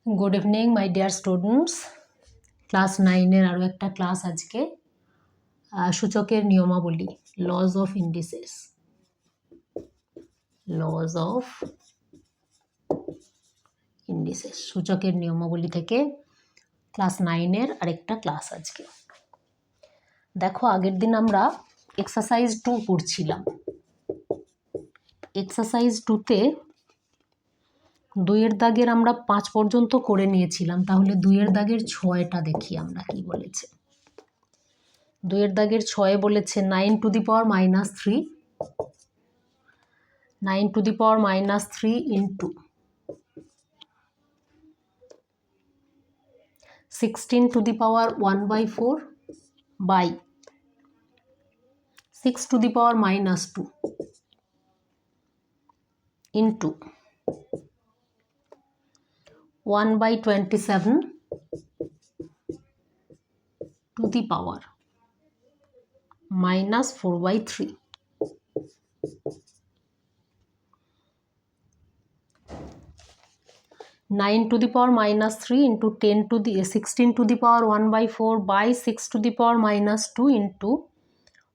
Good evening my dear students class 9 এর আরো একটা ক্লাস আজকে সূচকের নিয়মাবলী লজ অফ ইন্ডিসেস সূচকের নিয়মাবলী থেকে ক্লাস 9 এর আরেকটা ক্লাস আজকে দেখো আগের দিন আমরা এক্সারসাইজ 2 করছিলাম এক্সারসাইজ 2 তে 2 এর দাগের আমরা 5 পর্যন্ত করে নিয়েছিলাম তাহলে 2 এর দাগের 6টা দেখি আমরা কি বলেছে 2 এর দাগের 6 বলেছে 9 to the power -3 9 to the power -3 into 16 to the power 1/4 by 6 to the power -2 into 1/27 to the power -4/3 9 to the power -3 into 10 to the 16 to the power 1/4 by 6 to the power -2 into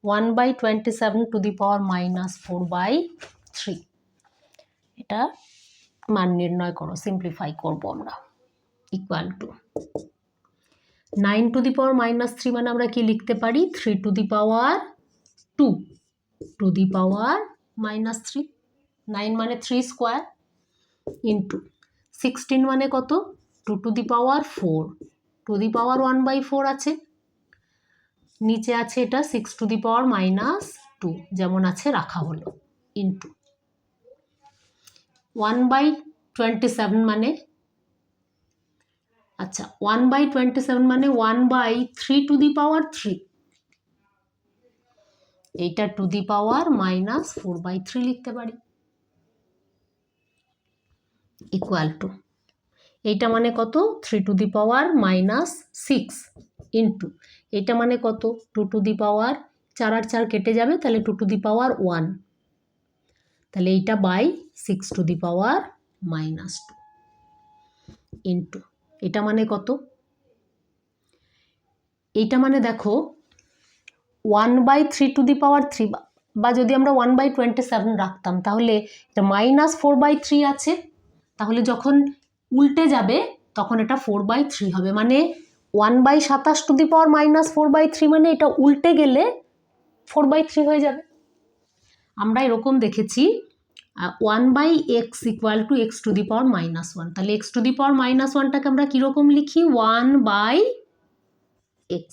1/27 to the power -4/3 এটা মান নির্ণয় করো simplify করব আমরা equal to 9 to the power -3 মানে আমরা কি লিখতে পারি 3 to the power 2 two the power -3 9 মানে 3 স্কয়ার ইনটু 16 মানে কত 2 two the power 4 to the power 1/4 আছে নিচে আছে এটা 6 টু দি পাওয়ার -2 যেমন আছে রাখা হলো ইনটু 1/27 মানে আচ্ছা 1/27 মানে 1/3 টু দি পাওয়ার 3 এইটা টু দি পাওয়ার -4/3 লিখতে পারি ইকুয়াল টু এইটা মানে কত 3 টু দি পাওয়ার -6 ইনটু এইটা মানে কত 2 টু দি পাওয়ার 4 আর 4 কেটে যাবে তাহলে 2 টু দি পাওয়ার 1 তাহলে এইটা by 6 to the power -2 into এটা মানে কত এইটা মানে দেখো 1/3 টু দি পাওয়ার 3 বা যদি আমরা 1/27 রাখতাম তাহলে এটা -4/3 আছে তাহলে যখন উল্টে যাবে তখন এটা 4/3 হবে মানে 1/27 টু দি পাওয়ার -4/3 মানে এটা উল্টে গেলে 4/3 হয়ে যাবে আমরা এরকম দেখেছি 1/x equal to x to the power -1 তাহলে x টু দি পাওয়ার -1টাকে আমরা কীরকম লিখি 1/x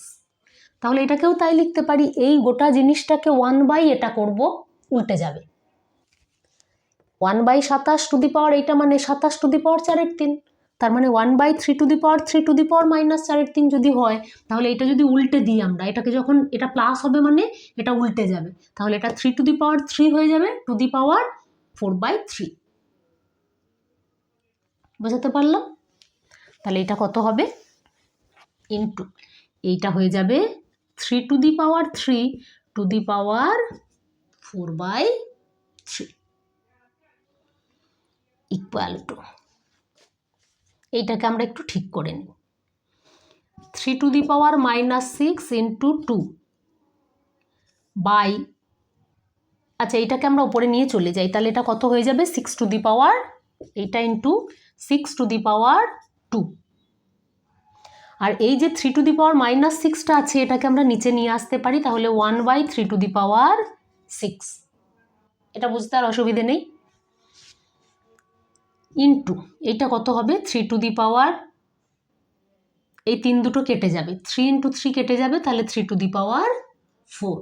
তাহলে এটাকেও তাই লিখতে পারি এই গোটা জিনিসটাকে 1/ এটা করব উল্টে যাবে 1/27 টু দি পাওয়ার এইটা মানে 27 টু দি পাওয়ার 4/3 তার মানে 1/3 two the power 3 to the power -4/3 যদি হয় তাহলে এটা যদি উল্টে দিই আমরা এটাকে যখন এটা প্লাস হবে মানে এটা উল্টে যাবে তাহলে এটা 3 টু দি পাওয়ার 3 হয়ে যাবে টু দি পাওয়ার 4/3 বোঝাতে পারলাম তাহলে এটা কত হবে ইনটু এইটা হয়ে যাবে 3 to the power 3 to the power 4/3 equal to এইটাকে আমরা একটু ঠিক করে নিই 3 to the power -6 into 2 by আচ্ছা এইটাকে আমরা উপরে নিয়ে চলে যাই তাহলে এটা কত হয়ে যাবে 6 টু দি পাওয়ার এইটা ইন্টু 6 টু দি পাওয়ার 2 আর এই যে 3 টু দি পাওয়ার -6টা আছে এটাকে আমরা নিচে নিয়ে আসতে পারি তাহলে 1/3 টু দি পাওয়ার 6 এটা বুঝতে আর অসুবিধে নেই ইনটু এইটা কত হবে 3 টু দি পাওয়ার এই 3 দুটো কেটে যাবে 3 ইন্টু 3 কেটে যাবে তাহলে 3 টু দি পাওয়ার 4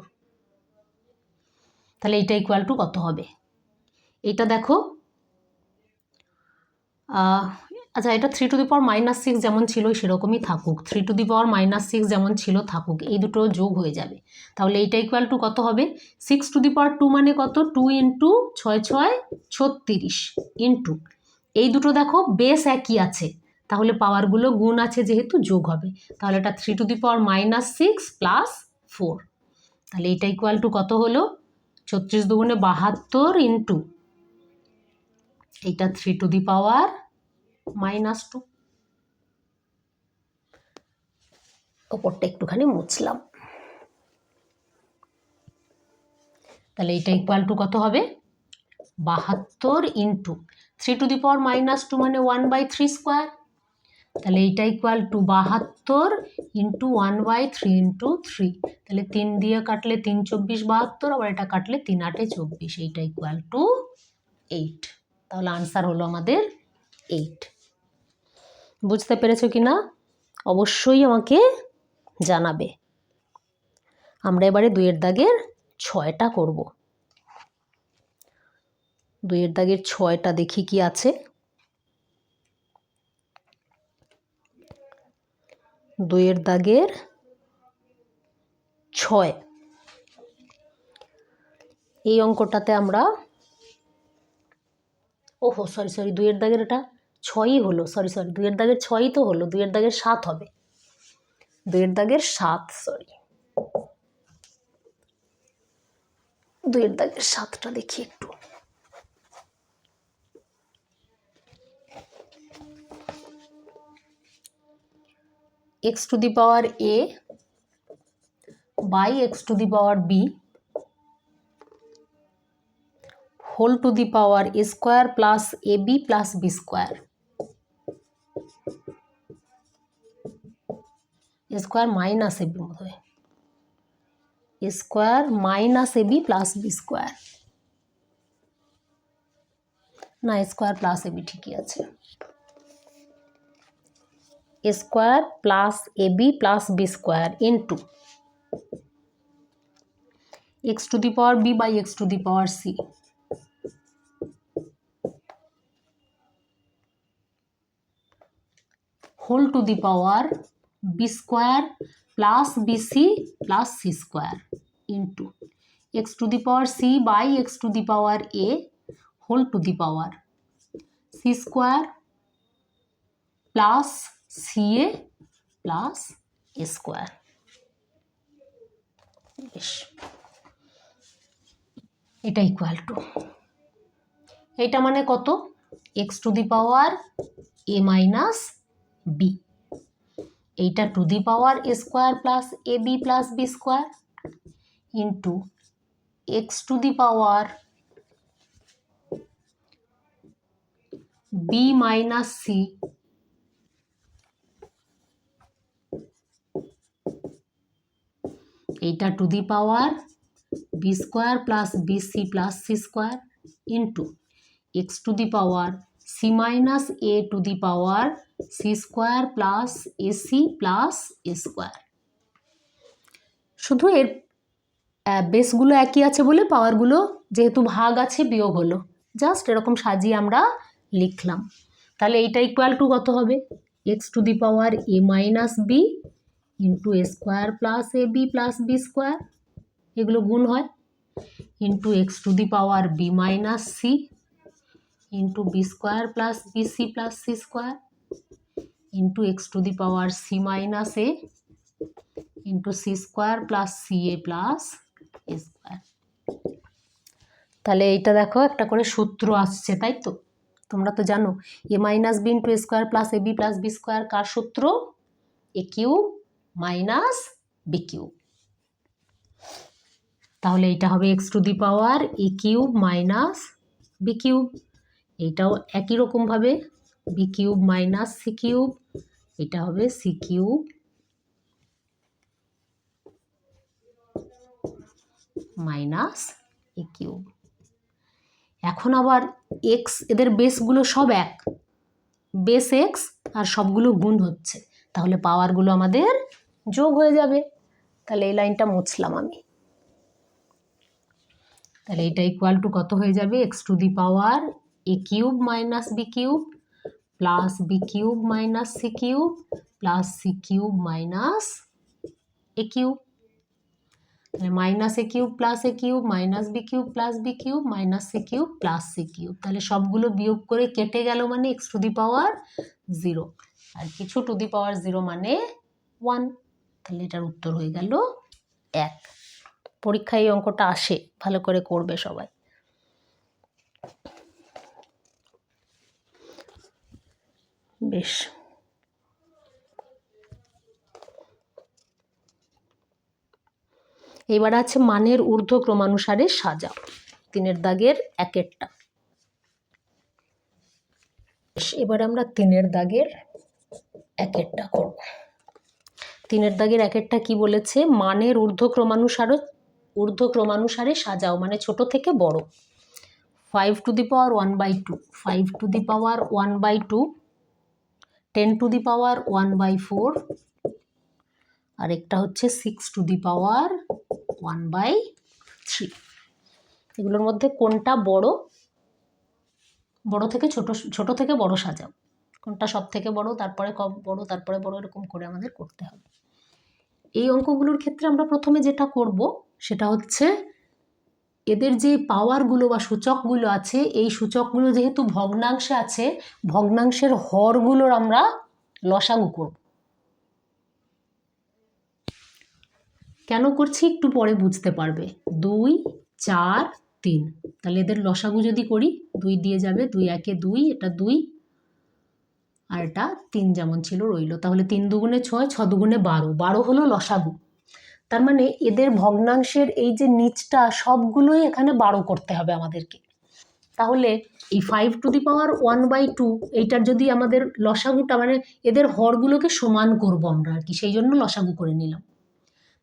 তাহলে এইটা ইকুয়াল টু কত হবে এইটা দেখো আচ্ছা এটা 3 টু দি পাওয়ার -6 যেমন ছিল সেরকমই থাকুক 3 টু দি পাওয়ার -6 যেমন ছিল থাকুক এই দুটো যোগ হয়ে যাবে তাহলে এইটা ইকুয়াল টু কত হবে 6 টু দি পাওয়ার 2 মানে কত 2 ইন্টু 6 6 36 ইন্টু এই দুটো দেখো বেস একই আছে তাহলে পাওয়ারগুলো গুণ আছে যেহেতু যোগ হবে তাহলে এটা 3 টু দি পাওয়ার -6 প্লাস 4 তাহলে এটা ইকুয়াল টু কত হলো 36 দুগুণে 72 ইন্টু এইটা 3 টু দি পাওয়ার -2 ওপরটা একটুখানি মুছলাম। তাহলে এটা ইকুয়াল টু কত হবে? 72 ইন্টু 3 টু দি পাওয়ার -2 মানে 1/3 স্কোয়ার। তাহলে এইটা ইকুয়াল টু 72 ইন্টু 1/3 ইন্টু 3। তাহলে 3 দিয়ে কাটলে 3 24 72, আবার এটা কাটলে 3 8 24। এইটা ইকুয়াল টু 8। তাহলে আনসার হলো আমাদের 8। বুঝতে পেরেছো কি না অবশ্যই আমাকে জানাবে। আমরা এবারে 2 এর দাগের 6টা করব। 2 এর দাগের 6টা দেখি কি আছে। 2 এর দাগের 6 এই অঙ্কটাতে আমরা ওহো সরি 2 এর দাগের এটা 6ই হলো। সরি 2 এর দাগের 6ই তো হলো, 2 এর দাগের 7 হবে। 2 এর দাগের 7, সরি 2 এর দাগের 7টা দেখি একটু। x to the power a by x to the power b whole to the power a square plus ab plus b square. a square minus ab মনে হয়, a square minus ab plus b square. না, a square plus ab ঠিকই আছে। a square plus ab plus b square into x to the power b by x to the power c whole to the power b square plus bc plus c square into x to the power c by x to the power a whole to the power c square plus ca plus a square. এটা equal to, এটা মানে কত? x to the power a minus b, এইটা to the power a square plus ab plus b square into x to the power b minus c এইটা to the power b square plus bc plus c square into x to the power c minus a two the power c square plus ac plus a square. শুধু এর বেসগুলো একই আছে বলে পাওয়ারগুলো যেহেতু ভাগ আছে বিয়োগ হলো, জাস্ট এরকম সাজিয়ে আমরা লিখলাম। তাহলে এইটা ইকুয়াল টু কত হবে? x to the power a minus b into a square plus ab plus b square, এগুলো গুণ হয়, into x to the power b minus c into b square plus bc plus c square into x to the power c minus a into c square plus ca plus a square. তাহলে এইটা দেখো একটা করে সূত্র আসছে, তাই তো? তোমরা তো জানো a minus b into a square plus ab plus b square কার সূত্র? a cube minus b cube. তাহলে এটা হবে x to the power a cube minus b cube, এইটাও একই রকমভাবে b cube minus c cube, এটা হবে c cube minus a cube. এখন আবার x, এদের বেসগুলো সব এক, বেস x আর সবগুলো গুণ হচ্ছে, তাহলে পাওয়ারগুলো আমাদের যোগ হয়ে যাবে। তাহলে এই লাইনটা মুছলাম আমি। তাহলে এটা ইকুয়াল টু কত হয়ে যাবে? x to the power a cube minus b cube plus b cube minus c cube plus c cube minus a cube. তাহলে minus a cube plus a cube minus b cube plus b cube minus c cube plus c cube. তাহলে সবগুলো বিয়োগ করে কেটে গেল মানে x to the পাওয়ার 0, আর কিছু two the পাওয়ার 0 মানে 1। তাহলে এটার উত্তর হয়ে গেল 1। পরীক্ষায় এই অঙ্কটা আসে, ভালো করে করবে সবাই। বেশ, এবার আছে মানের ঊর্ধ্বক্রমানুসারে সাজাও, 3 দাগের 1-এরটা। এবার আমরা 3 দাগের 1-এরটা করব। 3 দাগের 1-এরটা কি বলেছে? মানের ঊর্ধ্বক্রমানুসারে সাজাও, মানে ছোট থেকে বড়। 5 to the power 1/2, 5 to the power 1/2, 10 to the power 1/4, আর একটা হচ্ছে 6 টু দি পাওয়ার 1/3। এগুলোর মধ্যে কোনটা বড়? বড় থেকে ছোট, ছোট থেকে বড় সাজাও। কোনটা সব থেকে বড়, তারপরে কম বড়, তারপরে বড়, এরকম করে আমাদের করতে হবে। এই অঙ্কগুলোর ক্ষেত্রে আমরা প্রথমে যেটা করব সেটা হচ্ছে এদের যে পাওয়ারগুলো বা সূচকগুলো আছে, এই সূচকগুলো যেহেতু ভগ্নাংশে আছে, ভগ্নাংশের হরগুলোর আমরা লসাগু করব। কেন করছি একটু পরে বুঝতে পারবে। 2, 4, 3, তাহলে এদের লসাগু যদি করি 2 দিয়ে যাবে, 2 একে 2, এটা 2 আর এটা 3 যেমন ছিল রইল। তাহলে 3 দুগুণে 6, 6 দুগুণে 12, 12 হলো লসাগু। তার মানে এদের ভগ্নাংশের এই যে নিচটা সবগুলোই এখানে 12 করতে হবে আমাদেরকে। তাহলে এই 5 টু দি পাওয়ার 1/2 এইটার যদি আমাদের লসাগুটা, মানে এদের হরগুলোকে সমান করব আমরা আর কি, সেই জন্য লসাগু করে নিলাম।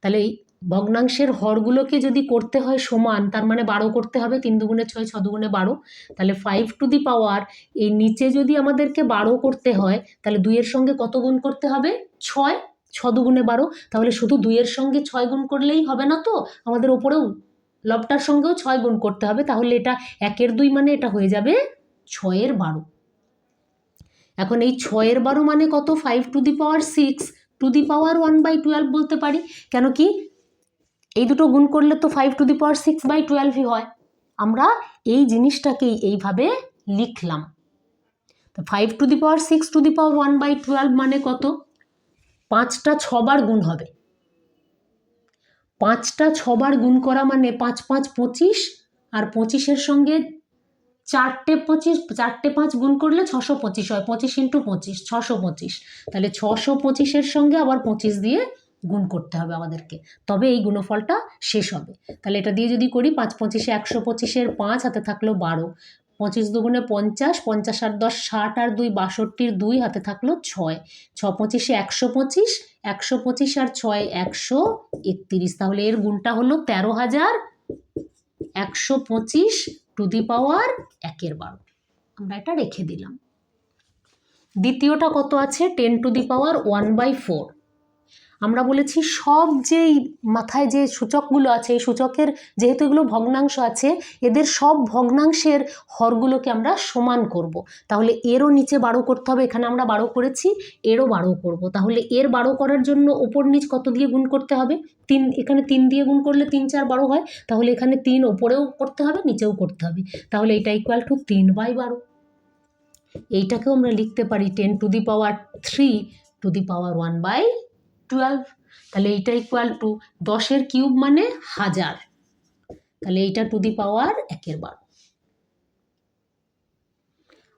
তাহলে এই ভগ্নাংশের হরগুলোকে যদি করতে হয় সমান, তার মানে 12 করতে হবে। 3 দুগুণে 6, 6 দুগুণে 12। তাহলে 5 টু দি পাওয়ার এই নিচে যদি আমাদেরকে 12 করতে হয়, তাহলে 2 এর সঙ্গে কত গুণ করতে হবে? 6, 6 দুগুণে 12। তাহলে শুধু 2 এর সঙ্গে 6 গুণ করলেই হবে না তো, আমাদের ওপরেও লবটার সঙ্গেও 6 গুণ করতে হবে। তাহলে এটা 1-এর 2 মানে এটা হয়ে যাবে 6-এর 12। এখন এই 6-এর 12 মানে কত? 5 to the power 6 to the power 1/12 বলতে পারি। কেন কি এই দুটো গুণ করলে তো 5 টু দি পাওয়ার 6/12 হয়। আমরা এই জিনিসটাকেই এইভাবে লিখলাম। তো 5 to the power 6 to the power 1/12 মানে কত? 5টা 6 বার গুণ হবে। 5টা 6 বার গুণ করা মানে 5 5 25, আর 25-এর সঙ্গে 4টে 5 গুণ করলে 625 হয়। 25 × 25 625। তাহলে 625-এর সঙ্গে আবার 25 দিয়ে গুণ করতে হবে আমাদেরকে, তবে এই গুণফলটা শেষ হবে। তাহলে এটা দিয়ে যদি করি 5 25-এ 125-এর 5 হাতে থাকলো 12, 25 দুগুণে 50, 50 আর 10 60 আর 2 62-র 2 হাতে থাকলো 6, 6 25-এ 125, 125 আর 6 131। তাহলে এর গুণটা হলো 13,125 টু দি পাওয়ার 1-এর 12। আমরা এটা রেখে দিলাম। দ্বিতীয়টা কত আছে? 10 টু দি পাওয়ার 1/4। আমরা বলেছি সব যেই মাথায় যে সূচকগুলো আছে, এই সূচকের যেহেতু এগুলো ভগ্নাংশ আছে, এদের সব ভগ্নাংশের হরগুলোকে আমরা সমান করব। তাহলে এরও নিচে 12 করতে হবে। এখানে আমরা 12 করেছি, এরও 12 করব। তাহলে এর 12 করার জন্য ওপর নিচ কত দিয়ে গুণ করতে হবে? 3। এখানে 3 দিয়ে গুণ করলে 3 4 12 হয়। তাহলে এখানে 3 ওপরেও করতে হবে, নিচেও করতে হবে। তাহলে এটা ইকুয়াল টু 3/12। এইটাকেও আমরা লিখতে পারি 10 to the power 3 to the power 1/12। তাহলে এইটা ইকুয়াল টু 10-এর কিউব মানে 1000। তাহলে এইটা টু দি পাওয়ার 1-এর 12।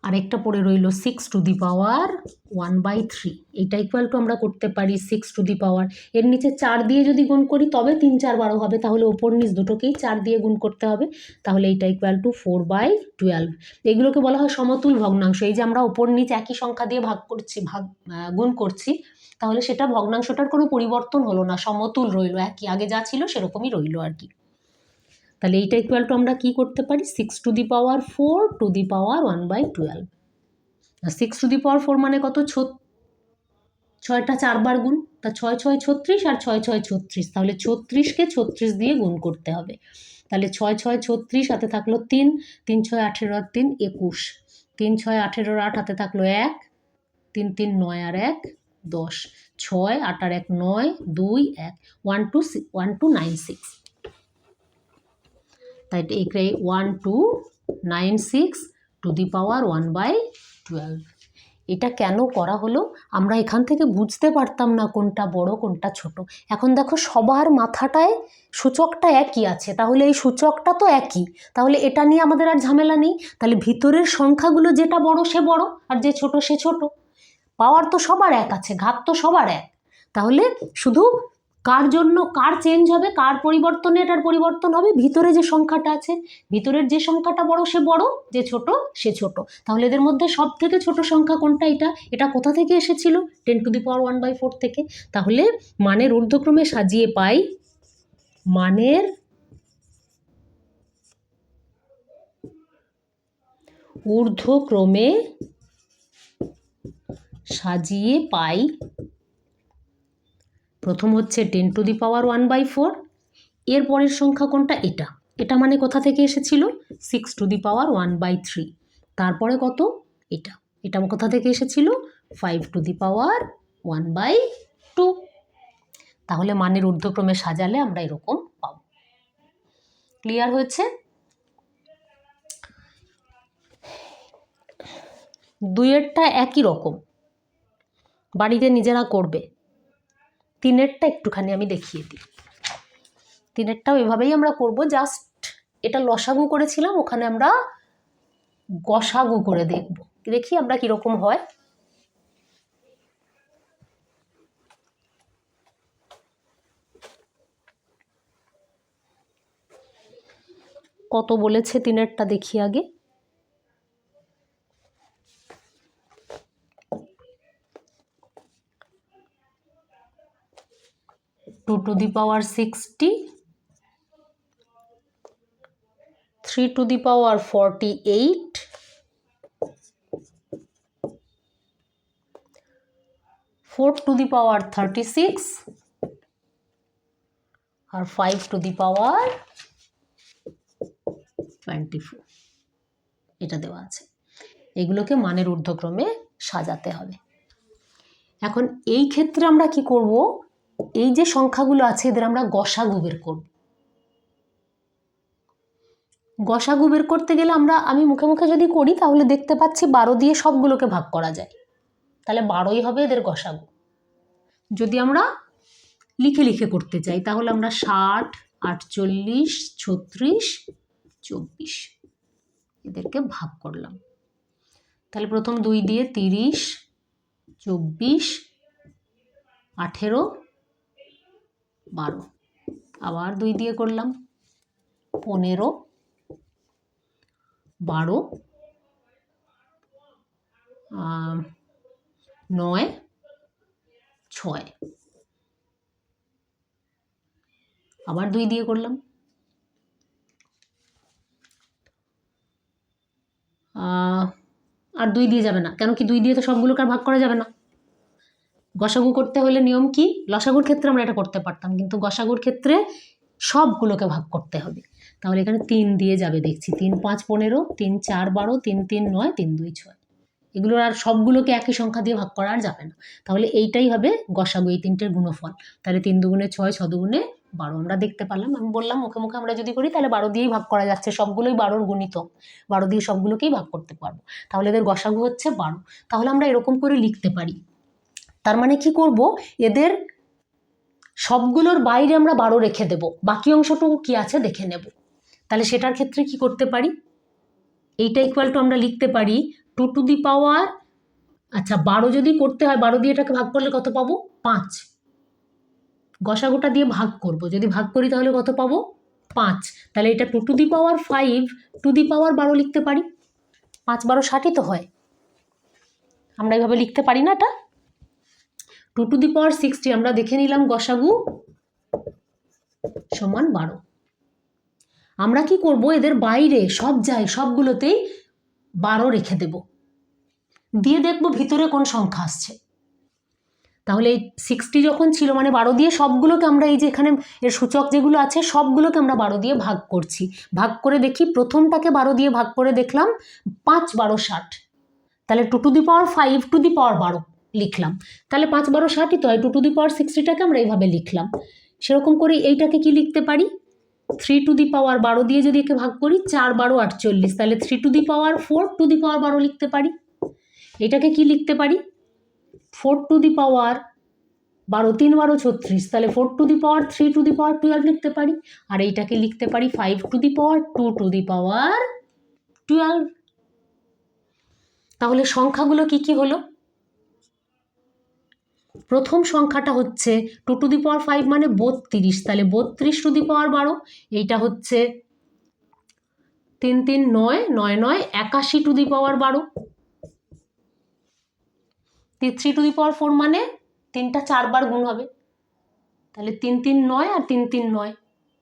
আরেকটা পড়ে রইল 6 টু দি পাওয়ার 1/3। এইটা ইকুয়াল টু আমরা করতে পারি 6 টু দি পাওয়ার, এর নিচে 4 দিয়ে যদি গুণ করি তবে 3 4 12 হবে। তাহলে ওপর নিচ দুটোকেই 4 দিয়ে গুণ করতে হবে। তাহলে এইটা ইকুয়াল টু 4/12। এগুলোকে বলা হয় সমতুল ভগ্নাংশ। এই যে আমরা ওপর নিচ একই সংখ্যা দিয়ে গুণ করছি, তাহলে সেটা ভগ্নাংশটার কোনো পরিবর্তন হলো না, সমতুল রইল, একই আগে যা ছিল সেরকমই রইল আর কি। তাহলে এইটা ইকুয়াল টু আমরা কি করতে পারি? 6 to the power 4 to the power 1/12। 6 to the power 4 মানে কত? 6টা 4 বার গুণ, তা 6 6 36 আর 6 6 36। তাহলে 36-কে 36 দিয়ে গুণ করতে হবে। তাহলে 6 6 36 হাতে থাকলো 3, 3 6 18 আর 3 21, 3 6 18 আর 8 হাতে থাকলো 1, 3 3 9 আর 1 10, 6 8 আর 1 9, 2 1, 1296। তাই এখানে 1296 টু দি পাওয়ার 1/12। এটা কেন করা হলো? আমরা এখান থেকে বুঝতে পারতাম না কোনটা বড় কোনটা ছোট। এখন দেখো সবার মাথাটায় সূচকটা একই আছে, তাহলে এই সূচকটা তো একই, তাহলে এটা নিয়ে আমাদের আর ঝামেলা নেই। তাহলে ভিতরের সংখ্যাগুলো যেটা বড় সে বড়, আর যে ছোট সে ছোট। পাওয়ার তো সবার এক আছে, ঘাত তো সবার এক। তাহলে শুধু কার জন্য কার চেঞ্জ হবে, কার পরিবর্তনে এটার পরিবর্তন হবে, ভিতরে যে সংখ্যাটা আছে, ভিতরের যে সংখ্যাটা বড় সে বড়, যে ছোট সে ছোট। তাহলে এদের মধ্যে সব থেকে ছোট সংখ্যা কোনটা? এটা কোথা থেকে এসেছিল? 10⁴ থেকে। তাহলে মানের ঊর্ধ্বক্রমে সাজিয়ে পাই, মানের ঊর্ধ্বক্রমে সাজিয়ে পাই, প্রথম হচ্ছে 10⁴, এর পরের সংখ্যা কোনটা? এটা মানে কোথা থেকে এসেছিল? 6⁴, তারপরে কত? এটা কোথা থেকে এসেছিল? 5⁴, তাহলে মানের ঊর্ধ্বক্রমে সাজালে আমরা এরকম পাব। ক্লিয়ার হয়েছে? 2-এরটা একই রকম, বাড়িতে নিজেরা করবে। 3-এরটা একটুখানি আমি দেখিয়ে দিই। 3-এরটাও এভাবেই আমরা করব, জাস্ট এটা লসাগু করেছিলাম, ওখানে আমরা গসাগু করে দেখব, দেখি আমরা কিরকম হয়। কত বলেছে 3-এরটা দেখি আগে। 2⁴, 3⁴, 4⁴, আর 5⁴, এটা দেওয়া আছে। এগুলোকে মানের ঊর্ধ্বক্রমে সাজাতে হবে। এখন এই ক্ষেত্রে আমরা কি করব? এই যে সংখ্যাগুলো আছে এদের আমরা গসাগু বের করব। গসাগু বের করতে গেলে আমি মুখে মুখে যদি করি তাহলে দেখতে পাচ্ছি 12 দিয়ে সবগুলোকে ভাগ করা যায়, তাহলে 12ই হবে এদের গসাগু। যদি আমরা লিখে লিখে করতে চাই তাহলে আমরা 60, 48, 36, 24 এদেরকে ভাগ করলাম। তাহলে প্রথম 2 দিয়ে 30, 24, 18, 12, আবার 2 দিয়ে করলাম 15, 12, 9, 6, আবার 2 দিয়ে করলাম, আর 2 দিয়ে যাবে না, কেন কি 2 দিয়ে তো সবগুলোকে আর ভাগ করা যাবে না। গসাগু করতে হলে নিয়ম কি? লসাগুর ক্ষেত্রে আমরা এটা করতে পারতাম, কিন্তু গসাগুর ক্ষেত্রে সবগুলোকে ভাগ করতে হবে। তাহলে এখানে 3 দিয়ে যাবে দেখছি, 3 5 15, 3 4 12, 3 3 9, 3 2 6, এগুলো আর সবগুলোকে একই সংখ্যা দিয়ে ভাগ করা আর যাবে না। তাহলে এইটাই হবে গসাগু, এই 3টের গুণফল। তাহলে 3 2 6, 6 2 12 আমরা দেখতে পারলাম। আমি বললাম মুখে মুখে আমরা যদি করি তাহলে 12 দিয়েই ভাগ করা যাচ্ছে, সবগুলোই 12র গুণিতক, 12 দিয়ে সবগুলোকেই ভাগ করতে পারবো। তাহলে এদের গসাগু হচ্ছে 12। তাহলে আমরা এরকম করে লিখতে পারি। তার মানে কি করব? এদের সবগুলোর বাইরে আমরা 12 রেখে দেব, বাকি অংশটুকু কি আছে দেখে নেব। তাহলে সেটার ক্ষেত্রে কি করতে পারি? এইটা ইকুয়াল টু আমরা লিখতে পারি 2⁴, আচ্ছা 12 যদি করতে হয় 12 দিয়ে এটাকে ভাগ করলে কত পাবো? 5। গসাগুটা দিয়ে ভাগ করব, যদি ভাগ করি তাহলে কত পাবো? 5। তাহলে এটা 2⁵, 2⁵12 লিখতে পারি। 5 12 60ই তো হয়, আমরা এইভাবে লিখতে পারি না? এটা 2⁵60 আমরা দেখে নিলাম গসাগু সমান 12। আমরা কি করব? এদের বাইরে সবগুলোতেই 12 রেখে দেব, দিয়ে দেখব ভিতরে কোন সংখ্যা আসছে। তাহলে এই 60 যখন ছিল মানে 12 দিয়ে সবগুলোকে আমরা এই যে এখানে এর সূচক যেগুলো আছে সবগুলোকে আমরা 12 দিয়ে ভাগ করছি। ভাগ করে দেখি, প্রথমটাকে 12 দিয়ে ভাগ করে দেখলাম 5 12 60, তাহলে 2⁵, 2⁵12 লিখলাম। তাহলে 5 12 60ই তো হয়, 2⁵60টাকে আমরা এইভাবে লিখলাম। সেরকম করে এইটাকে কি লিখতে পারি? 3⁵12 দিয়ে যদি একে ভাগ করি 4 12 48, তাহলে 3⁴, 4⁵12 লিখতে পারি। এটাকে কি লিখতে পারি? 4⁵12, 3 12 36, তাহলে 4⁵3⁵12 লিখতে পারি। আর এইটাকে লিখতে পারি 5⁵2⁵12। তাহলে সংখ্যাগুলো কি কি হলো? প্রথম সংখ্যাটা হচ্ছে 2 টু দি পাওয়ার 5 মানে 32, তাহলে 32 টু দি পাওয়ার 12। এইটা হচ্ছে 3 3 9 9 9 81 two the power 12। 3 to the power 4 মানে 3টা 4 বার গুণ হবে, তাহলে 3 3 9 আর 3 3 9,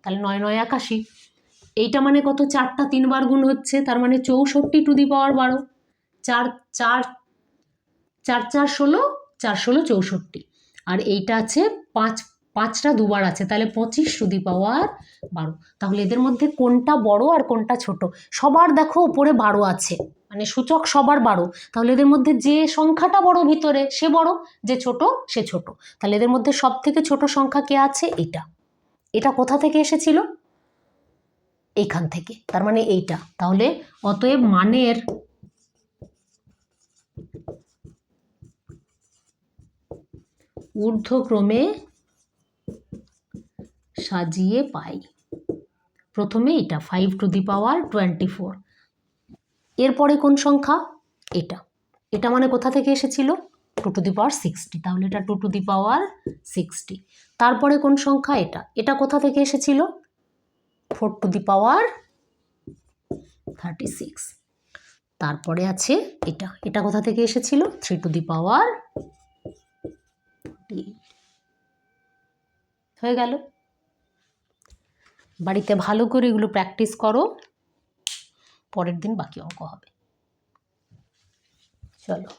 তাহলে 9 9 81। এইটা মানে কত, 4টা 3 বার গুণ হচ্ছে, তার মানে 64 টু দি পাওয়ার 12। 4 4 4 4 16, 4 16 64। আর এইটা আছে 5টা দুবার আছে, তাহলে 25 টু দি পাওয়ার 12। তাহলে এদের মধ্যে কোনটা বড় আর কোনটা ছোট? সবার দেখো উপরে 12 আছে, মানে সূচক সবার 12, তাহলে এদের মধ্যে যে সংখ্যাটা বড় ভিতরে সে বড়, যে ছোট সে ছোট। তাহলে এদের মধ্যে সব থেকে ছোট সংখ্যা কে আছে? এটা। এটা কোথা থেকে এসেছিল? এইখান থেকে, তার মানে এইটা। তাহলে অতএব মানের ঊর্ধ্বক্রমে সাজিয়ে পাই। প্রথমে এটা 5 টু দি পাওয়ার 24, এরপরে কোন সংখ্যা? এটা। এটা মানে কোথা থেকে এসেছিল? 2 টু দি পাওয়ার 60, তাহলে এটা 2 টু দি পাওয়ার 60। তারপরে কোন সংখ্যা? এটা। এটা কোথা থেকে এসেছিল? 4 টু দি পাওয়ার 36। তারপরে আছে এটা। এটা কোথা থেকে এসেছিল? 3 টু দি পাওয়ার 48। হয়ে গেল। বাড়িতে ভালো করে এগুলো প্র্যাকটিস করো, পরের দিন বাকি অঙ্ক হবে। চলো।